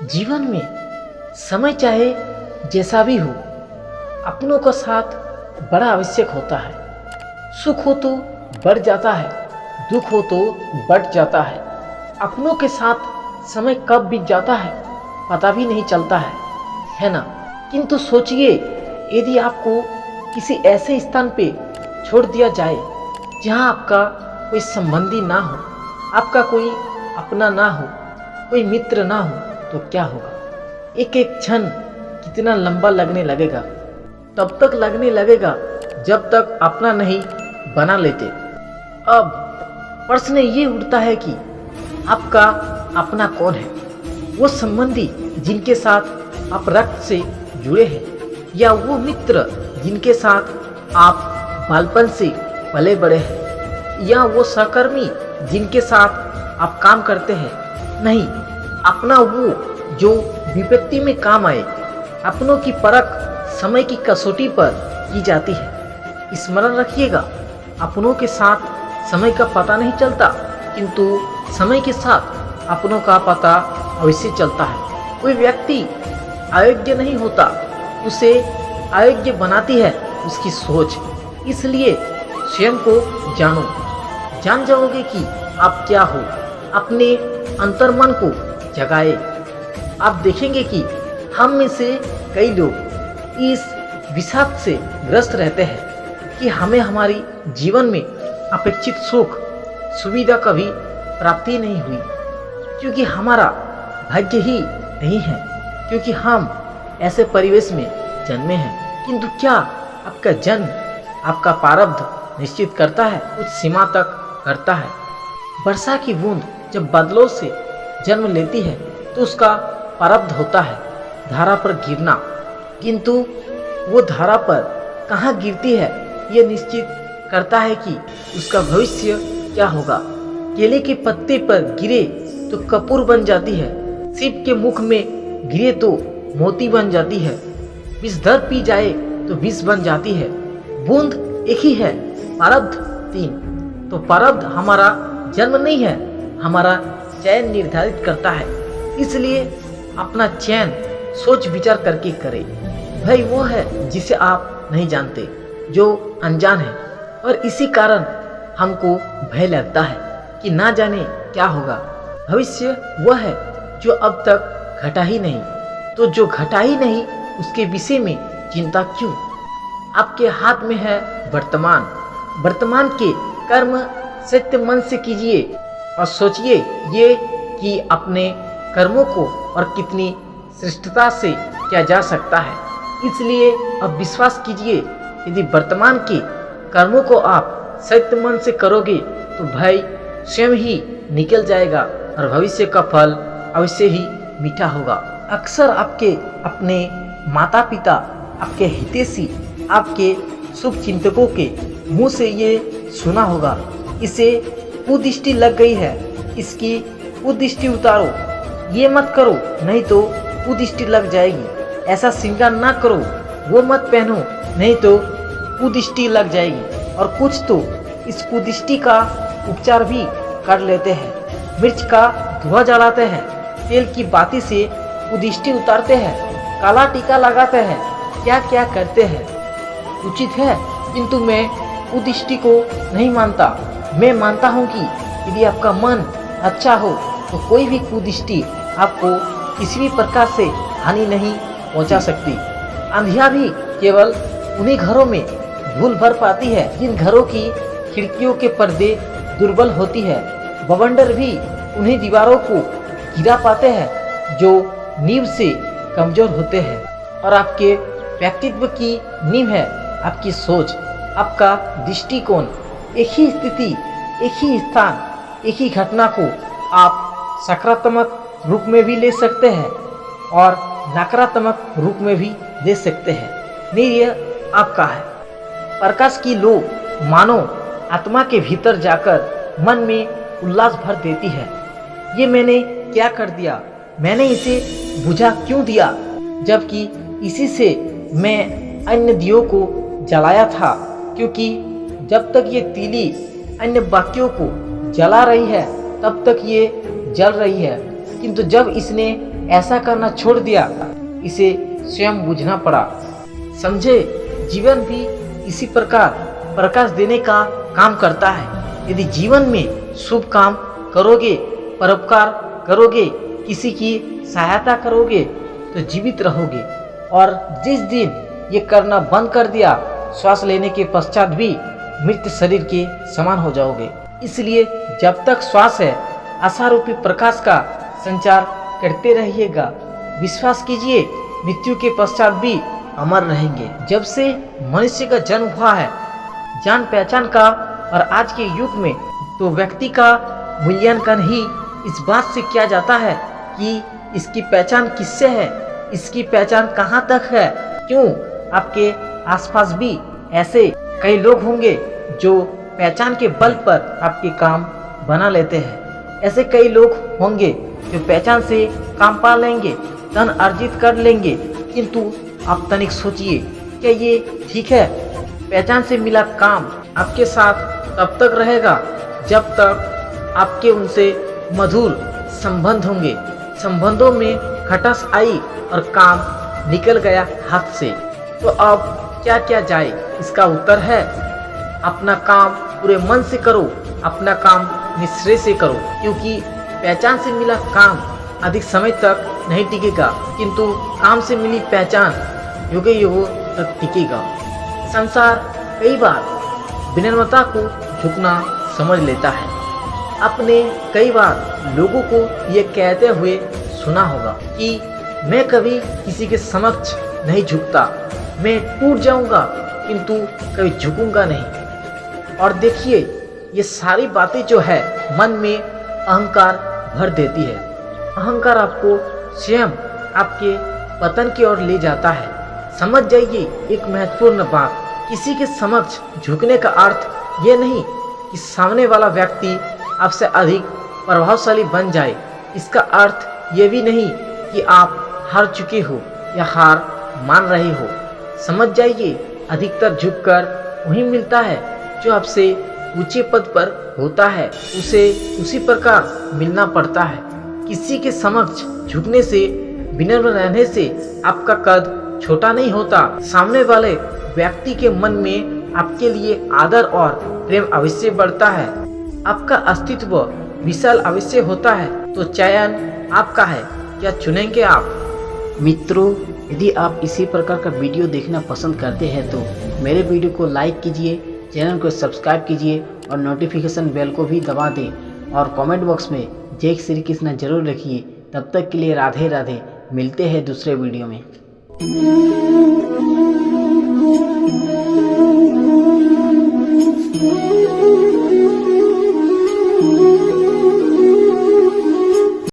जीवन में समय चाहे जैसा भी हो, अपनों का साथ बड़ा आवश्यक होता है। सुख हो तो बढ़ जाता है, दुख हो तो बढ़ जाता है। अपनों के साथ समय कब बीत जाता है पता भी नहीं चलता है ना। किंतु सोचिए, यदि आपको किसी ऐसे स्थान पे छोड़ दिया जाए जहाँ आपका कोई संबंधी ना हो, आपका कोई अपना ना हो, कोई मित्र ना हो, तो क्या होगा? एक एक क्षण कितना लंबा लगने लगेगा। तब तक लगने लगेगा जब तक अपना नहीं बना लेते। अब प्रश्न ये उठता है कि आपका अपना कौन है? वो संबंधी जिनके साथ आप रक्त से जुड़े हैं, या वो मित्र जिनके साथ आप बालपन से पले बड़े हैं, या वो सहकर्मी जिनके साथ आप काम करते हैं? नहीं, अपना वो जो विपत्ति में काम आए। अपनों की परख समय की कसौटी पर की जाती है। स्मरण रखिएगा, अपनों के साथ समय का पता नहीं चलता, किंतु समय के साथ अपनों का पता अवश्य चलता है। कोई व्यक्ति अयोग्य नहीं होता, उसे अयोग्य बनाती है उसकी सोच। इसलिए स्वयं को जानो, जान जाओगे कि आप क्या हो। अपने अंतर्मन को जगाए। आप देखेंगे कि हम में से कई लोग इस विषाद से ग्रस्त रहते हैं कि हमें हमारी जीवन में अपेक्षित सुख सुविधा कभी प्राप्ति नहीं हुई, क्योंकि हमारा भाग्य ही नहीं है, क्योंकि हम ऐसे परिवेश में जन्मे हैं। किंतु क्या आपका जन्म आपका प्रारब्ध निश्चित करता है? कुछ सीमा तक करता है। वर्षा की बूंद जब बादलों से जन्म लेती है तो उसका प्रारब्ध होता है धारा पर गिरना, किंतु वो धारा पर कहाँ गिरती है ये निश्चित करता है कि उसका भविष्य क्या होगा। केले के पत्ते पर गिरे तो कपूर बन जाती है, सीप के मुख में गिरे तो मोती बन जाती है, विषधर पी जाए तो विष बन जाती है। बूंद एक ही है, प्रारब्ध तीन। तो प्रारब्ध हमारा जन्म नहीं है, हमारा चयन निर्धारित करता है। इसलिए अपना चयन सोच विचार करके करें। भय वो है जिसे आप नहीं जानते, जो अनजान है, और इसी कारण हमको भय लगता है कि ना जाने क्या होगा। भविष्य वह है जो अब तक घटा ही नहीं, तो जो घटा ही नहीं उसके विषय में चिंता क्यों? आपके हाथ में है वर्तमान। वर्तमान के कर्म सत्य मन से कीजिए और सोचिए ये कि अपने कर्मों को और कितनी श्रेष्ठता से किया जा सकता है। इसलिए अब विश्वास कीजिए, यदि वर्तमान के कर्मों को आप सत्य मन से करोगे तो भय स्वयं ही निकल जाएगा और भविष्य का फल अवश्य ही मीठा होगा। अक्सर आपके अपने माता पिता, आपके हितैषी, आपके शुभ चिंतकों के मुंह से ये सुना होगा, इसे कुदृष्टि लग गई है, इसकी कुदृष्टि उतारो, ये मत करो नहीं तो कुदृष्टि लग जाएगी, ऐसा श्रृंगार ना करो, वो मत पहनो नहीं तो कुदृष्टि लग जाएगी। और कुछ तो इस कुदृष्टि का उपचार भी कर लेते हैं। मिर्च का धुआं जलाते हैं, तेल की बाती से कुदृष्टि उतारते हैं, काला टीका लगाते हैं, क्या क्या करते हैं। उचित है, किंतु मैं कुदृष्टि को नहीं मानता। मैं मानता हूँ कि यदि आपका मन अच्छा हो तो कोई भी कुदृष्टि आपको किसी भी प्रकार से हानि नहीं पहुंचा सकती। अंधिया भी केवल उन्हीं घरों में धूल भर पाती है जिन घरों की खिड़कियों के पर्दे दुर्बल होती है। बवंडर भी उन्हीं दीवारों को गिरा पाते हैं जो नींव से कमजोर होते हैं। और आपके व्यक्तित्व की नींव है आपकी सोच, आपका दृष्टिकोण। एक ही स्थिति, एक ही स्थान, एक ही घटना को आप सकारात्मक रूप में भी ले सकते हैं और नकारात्मक रूप में भी ले सकते हैं। निर्णय आपका है। प्रकाश की लो मानो आत्मा के भीतर जाकर मन में उल्लास भर देती है। ये मैंने क्या कर दिया, मैंने इसे बुझा क्यों दिया, जबकि इसी से मैं अन्य दियों को जलाया था। क्योंकि जब तक ये तीली अन्य बाकियों को जला रही है तब तक ये जल रही है, किंतु जब इसने ऐसा करना छोड़ दिया, इसे स्वयं बुझना पड़ा। समझे, जीवन भी इसी प्रकार प्रकाश देने का काम करता है। यदि जीवन में शुभ काम करोगे, परोपकार करोगे, किसी की सहायता करोगे तो जीवित रहोगे। और जिस दिन ये करना बंद कर दिया, श्वास लेने के पश्चात भी मृत शरीर के समान हो जाओगे। इसलिए जब तक श्वास है, आशारूपी प्रकाश का संचार करते रहिएगा। विश्वास कीजिए, मृत्यु के पश्चात भी अमर रहेंगे। जब से मनुष्य का जन्म हुआ है, जान पहचान का और आज के युग में तो व्यक्ति का मूल्यांकन ही इस बात से किया जाता है कि इसकी पहचान किससे है, इसकी पहचान कहाँ तक है। क्यों, आपके आसपास भी ऐसे कई लोग होंगे जो पहचान के बल पर आपके काम बना लेते हैं। ऐसे कई लोग होंगे जो पहचान से काम पा लेंगे, धन अर्जित कर लेंगे, किंतु आप तनिक सोचिए, क्या ये ठीक है? पहचान से मिला काम आपके साथ तब तक रहेगा जब तक आपके उनसे मधुर संबंध होंगे। संबंधों में खटास आई और काम निकल गया हाथ से, तो अब क्या क्या जाए? इसका उत्तर है, अपना काम पूरे मन से करो, अपना काम निश्चय से करो। क्योंकि पहचान से मिला काम अधिक समय तक नहीं टिकेगा, किंतु काम से मिली पहचान युगों युगों तक टिकेगा। संसार कई बार विनम्रता को झुकना समझ लेता है। आपने कई बार लोगों को ये कहते हुए सुना होगा कि मैं कभी किसी के समक्ष नहीं झुकता, मैं टूट जाऊंगा किंतु कभी झुकूंगा नहीं। और देखिए, ये सारी बातें जो है मन में अहंकार भर देती है। अहंकार आपको स्वयं आपके पतन की ओर ले जाता है। समझ जाइए एक महत्वपूर्ण बात, किसी के समक्ष झुकने का अर्थ ये नहीं कि सामने वाला व्यक्ति आपसे अधिक प्रभावशाली बन जाए। इसका अर्थ ये भी नहीं कि आप हार चुके हो या हार मान रहे हो। समझ जाइए, अधिकतर झुककर वही मिलता है जो आपसे ऊंचे पद पर होता है, उसे उसी प्रकार मिलना पड़ता है। किसी के समक्ष झुकने से, विनम्र रहने से आपका कद छोटा नहीं होता। सामने वाले व्यक्ति के मन में आपके लिए आदर और प्रेम अवश्य बढ़ता है। आपका अस्तित्व विशाल अवश्य होता है। तो चयन आपका है, क्या चुनेंगे आप? मित्रों, यदि आप इसी प्रकार का वीडियो देखना पसंद करते हैं तो मेरे वीडियो को लाइक कीजिए, चैनल को सब्सक्राइब कीजिए और नोटिफिकेशन बेल को भी दबा दें। और कमेंट बॉक्स में जय श्री कृष्ण जरूर लिखिए। तब तक के लिए राधे राधे। मिलते हैं दूसरे वीडियो में।